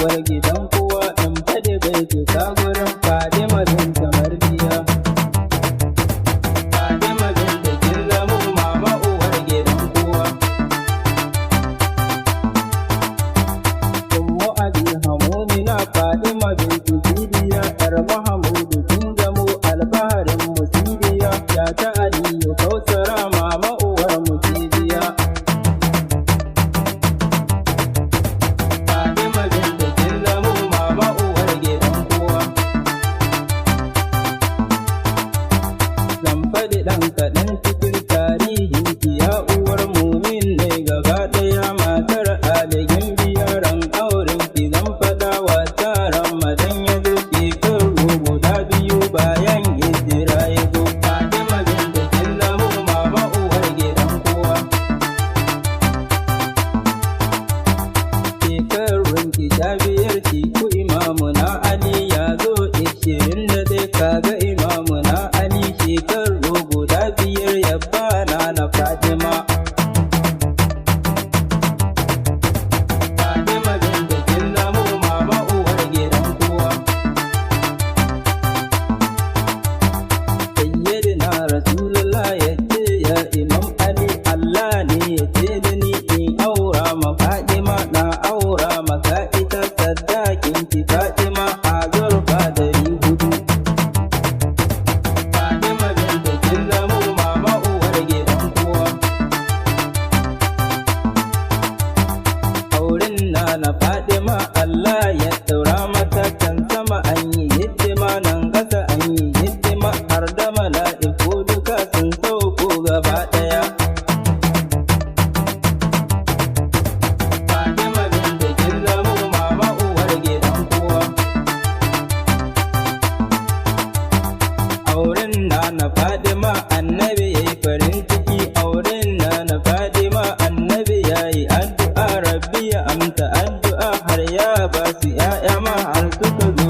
uwar gidan kowa in faɗi baiti ta gurin fadima bintu mardiya. Fadima bintu kinzamo mama uwar gidan kowa. Ummu abi hamumina fadima bintu sidiya yar mahamudu kinzamo albaharin musidiya ya ta aliyu kausara mama uwar musidiya. Fadima bintu kinzamo mama uwar gidan kowa. Zan faɗi ɗan kaɗan cikin tarihin ki ya uwar mumin ne gaba ɗaya matar aligin biyaran auren ki zan faɗa wa taron madan ya zo shekaru guda biyu bayan hijira ya zo. Fadima bintu kinzamo mama uwar gidan kowa. Shekarun ki sha biyar ki ku imamuna Ali ya zo 21 kaga imamuna Ali shekaru guda biyar ya bana na Fadima. Fadima bintu kinzamo mama uwar gidan kowa. Sayyidina Rasulullah ya ce ya Imam Ali Allah ne ya ce da ni in aura ma Fadima na aura maka ita sadakin ki Fadima azurfa 400. Fadima bintu kinzamo mama uwar gidan kowa. Auren na Fadima Allah ya daura mata kan sama an yi hidima nan kasa an yi hidima har da mala'iku duka sun sauko gaba daya. Fadima bintu kinzamo mama uwar gidan kowa. Auren na Fadima annabi yayi farin ciki auren na Fadima annabi yayi addu'a rabbi ya amsa addu'a har ya ba su 'ya'ya ma har suka zo